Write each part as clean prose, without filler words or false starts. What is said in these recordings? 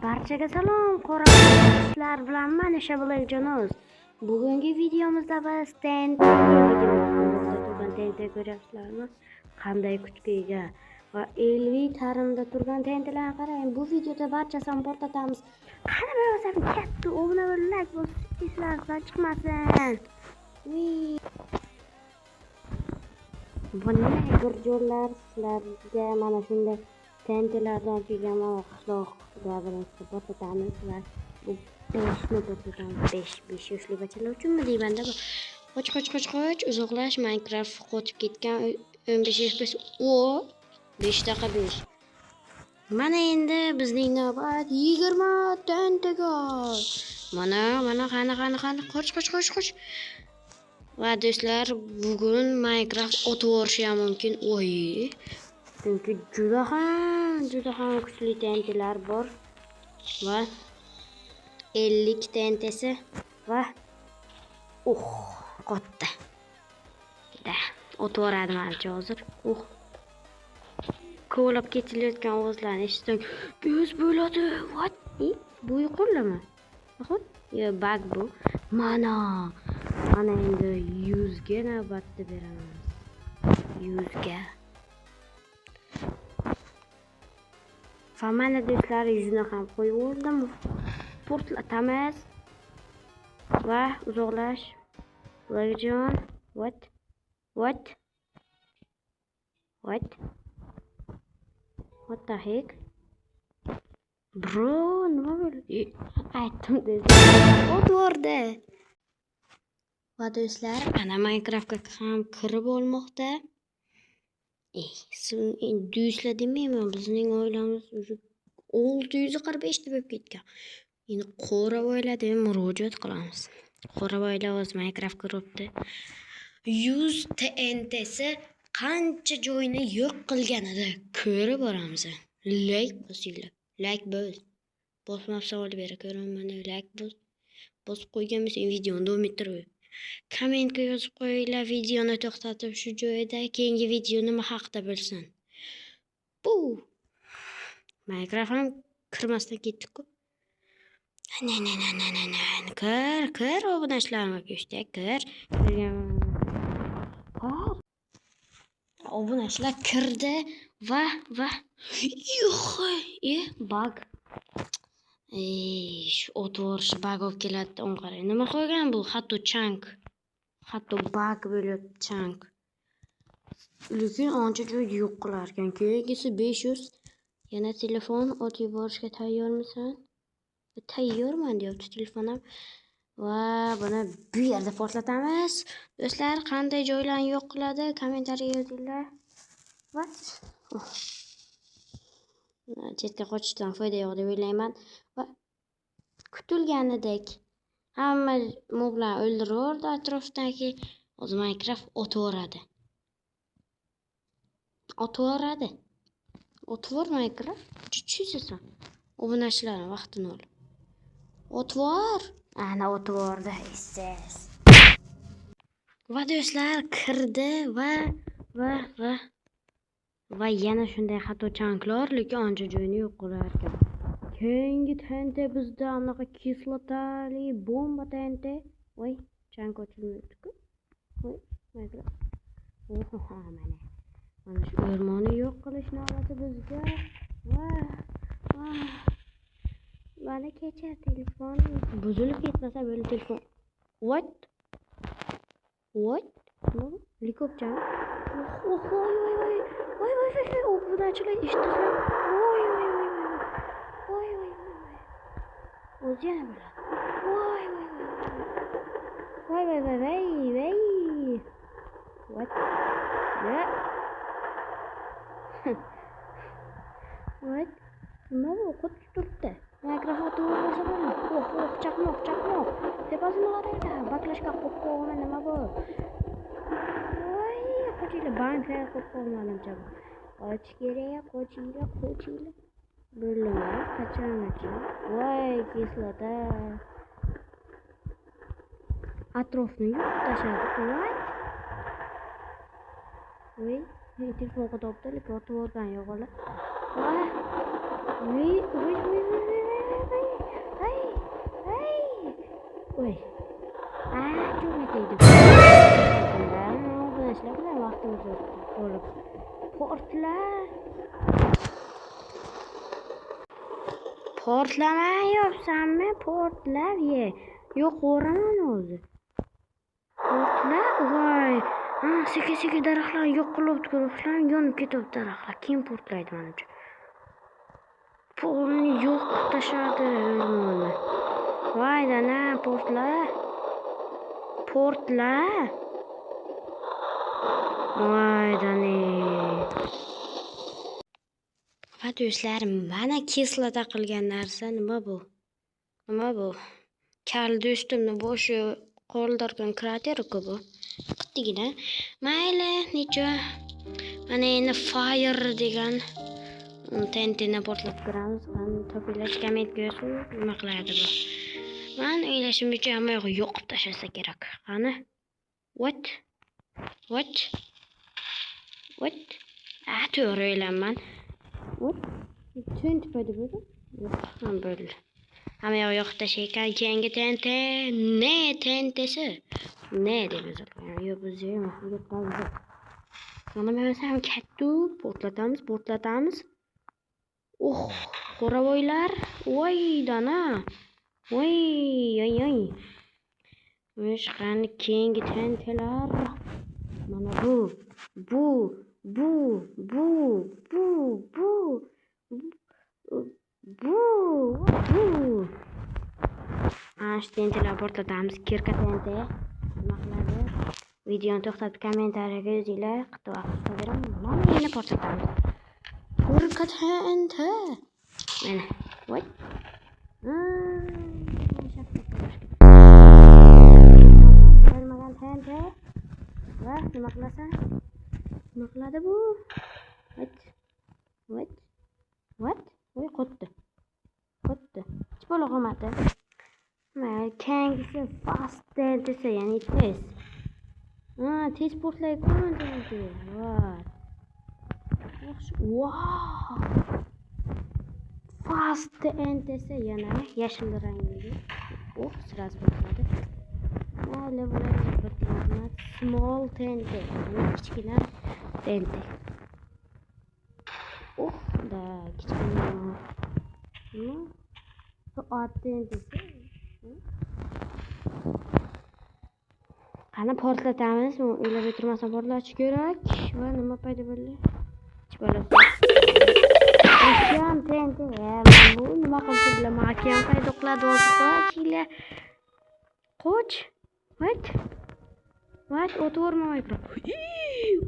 Barchaga salom, qo'raqlar bilan men Shabalak Jonos. Bugungi videomizda biz TNT ko'ryapsizlarmi? Qanday kuchga ega va ilmiy ta'limda turgan TNTlarni qarang. Bu videoda barchasini portlatamiz. Qani bo'lsa katta obuna va like bosib, esingizdan chiqmasin. Bunday bir joylar sizlarga mana shunday TNTlardan kelgan qishloqda birinchi portlatamiz va bu 5 portlatamiz. 5 yoshli bachchalar uchunmi deymanda bu. Qoch, uzoqlash. Minecraft qotib ketgan 15 FPS. O 5 daqiqa 5. Mana endi bizning navbat 20 TNTga. Mana qani qoch. Va do'stlar, bugun Minecraft o'tirishi ham mumkin. Chunki juda ham kuchli TNTlar bor va 50 TNTsi va qotdi. O'tiradi menimcha hozir. Ko'lab ketilayotgan ovozlarni eshitsang, biz bo'ladi. What? Bu yuqorilimi? Xo'p, bug bu. Mana endi 100 ga navbatda beramiz. 100 ga. Va mana do'stlar, 100 ni ham qo'yib oldim. Portlatamiz. Va uzoqlash. Legion. What? What the heck? Bro, nima bo'ldi? Aytdim do'stlar. O'tvordi. Va do'stlar, ana Minecraftga ham kirib olmoqda. Do'stlar demayman, bizning oilamiz 645 ta bo'lib ketgan. Endi qo'ravoylarga murojaat qilamiz. Qo'ravoylar o'z Minecraft kiribdi. 100 TNTsi qancha joyni yo'q qilganida ko'rib boramiz. Like bosinglar. Like bosmasa olib bera ko'raman. Like bosib qo'yganmisiz videoni davom ettirib. Kommentga yozib qo'yinglar, videoni to'xtatib shu joyda keyingi video nima haqida bo'lsin. Bu Minecraft ham kirmasdan ketdik-ku. Kir obunachilarga ko'shdi, kir. Obunachilar kirdi va bug. Shu o'tvorish bug olib keladi, o'n qarang. Nima qo'ygan bu? Hatto bug bo'lib chunk. Lekin ancha joyda yo'q qilar ekan. Keyingisi 500. Yana telefon ot yuborishga tayyormisan? Tayyorman deyapti telefonim. Va buni bu yerda portlatamiz. Do'stlar, qanday joylarni yo'q qiladi? Kommentariya yozinglar. What? Chetga qochishdan foyda yo'q deb o'ylayman. Va kutilganidek hamma moblar o'ldirib atrofdagi o'z Minecraft o'tvoradi. O'tvor Minecraft. Chuchisisan. Obunachilarning vaqtini ol. O'tvor. Ana o'tvordi. Ses. Va do'stlar kirdi va yana shunday hatto chanklar, lekin ancha joyni yo'q qilar ekan. Keyingi TNT bizda anaqa kislotali bomba TNT. Voy, chank ochilmaydi-ku. Voy, Minecraft. Mana shu o'rmonni yo'q qilish navbati bizga. Mana kechar telefon buzilib ketmasa bo'ldi telefon. What? Helikopter. Voy. Obunachilar eshitdilar. Voy. O'zi yana bo'ladi. Voy. What? Yeah. What? Nima bu? Qotib turibdi. Minecraft o'tib bo'lsa bo'ladi. Chaqmoq. Tepasini qaranglar. Baklashga qo'yib qo'ygan nima bu? Voy, qochinglar. Bankga qo'yib qo'yganimcha bu. Qochish kerak, qochinglar. Bo'lma, qachongacha? Voy, kislota. Atrofni yo'q tashadi. Voy. Voy, telefon qotibdi, lekin o'tib o'tgan yo'q. Voy. Oy. Çok öteydi. Arkadaşlar ne vaktimiz olup. Portla. Portlama yapsanmi? Portlab ye. Yo'q, o'raman o'zi. Portla. Voy. Seki daraxtlar yo'q qilib turibdilar, yonib ketyapti daraxtlar. Kim portlaydi menimcha? Polni yo'q qilib tashladi o'rmonni. Voy dana, portla. Voy dana. Va do'stlarim, mana kislota qilgan narsa nima bu? Kal do'stimni boshi qoldirgan krater-ku bu. Qittigina. Mayli, necha. Mana endi fire degan tentini portlatib ko'ramiz. Qani topilash kommentga yozing, nima qiladi bu? Men o'ylashimcha hamma yo'q yo'qib tashlasa kerak. Qani? What? To'g'ri o'ylayman. What? Tent paydo bo'ldi? Yo'q, ham bo'ldi. Hamma yo'q yo'qib tashlaykan. Keyingi tenti ne tentisi? Ne deb yozilgan. Yo'q, biz yo'q. Mana men ham katta portlatamiz. Qoravoylar. Voy dana. Voy. Mush qani keyingi tentilar. Mana bu. Shu tentilar portlatamiz. Kirka tenti. Nima qiladi? Videoni to'xtatib kommentariyaga yozinglar. Qit'a vaqt qoldiramiz. Mana endi portlatamiz. Kirka tenti. Mana. Voy. Va nima qilasa? Nima qiladi bu? What? Voy qotdi. Hech bo'la qolmadi. Keyingisi fast desa, ya'ni tez. Tez portlaydigan tenti. Wow. Fast desa, yana yashil rangli. Sirasi portladi. Mayli bo'ladi. Small tenti. Kichkina tenti. Da kichkina. Soat tentisi. Qani portlatamiz. O'ylab o'tirmasam portlatish kerak. Va nima paydo bo'ldi? Okean tenti. Bu nima qilib bilaman? Okean paydo qiladi o'zi. Qoch. What? O'tvorma Minecraft.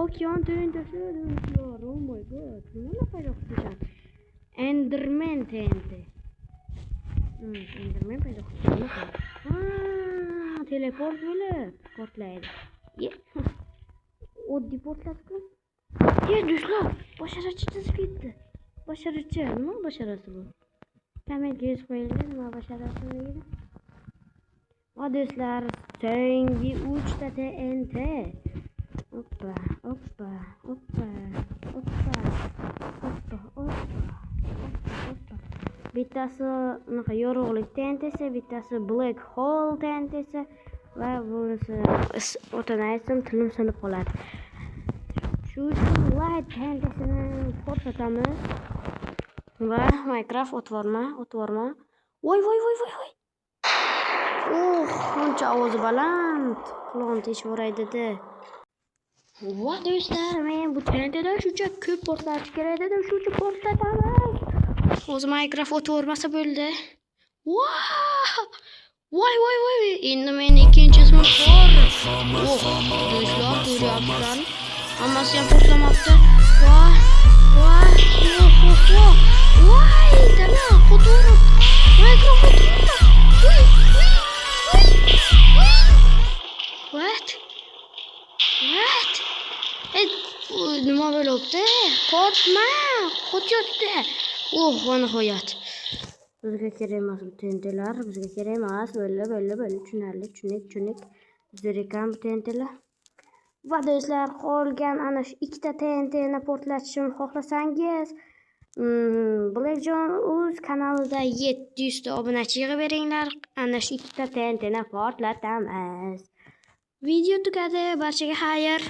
Okean tentisi. Oh my god. Nima paydo qilgan? Enderman tenti. Enderman paydo qilgan. Teleport bo'lib portlaydi. Oddiy portlatdi. Do'stlar, basharachi chizib ketdi. Basharachi, nima basharasi bu? Kommentga yozib qo'yinglar, nima basharasi deydi. Va do'stlar, so'nggi 3 ta TNT. Oppa. Bittasi unaqa yorug'lik tentisi, bittasi black hole tentisi va bunisi o'tini aytsam tilim sinib qoladi. Shu light tentisini portlatamiz va Minecraft o'tvorma. Voy. Qancha ovozi baland. Qulog'im teshib o'raydi-da. Va do'stlar, men bu tentida shuncha ko'p portlatish kerak dedim, shuncha portlatamiz. O'zi Minecraft o'tvormasa bo'ldi. Voy. Endi men ikkinchi ismim bor. Do'stlar, ko'ryapsizlar. Hammasi ham portlamoqda. Voy, dana, qo'torib. Minecraft o'tvordi. What? Nima bo'libdi? Qo'tyapti. Nihoyat. Bizga kerak emas bu tentilar, bizga kerak emas. Bo'ldi. Tushunarli. Zerikan bu tentilar. Va do'stlar, qolgan ana shu ikkita tentini portlatishimni xohlasangiz, Bularjon o'z kanalida 700 ta obunachi yig'ib beringlar. Ana shu ikkita tentani portlatamiz. Video tugadi. Barchaga xayr.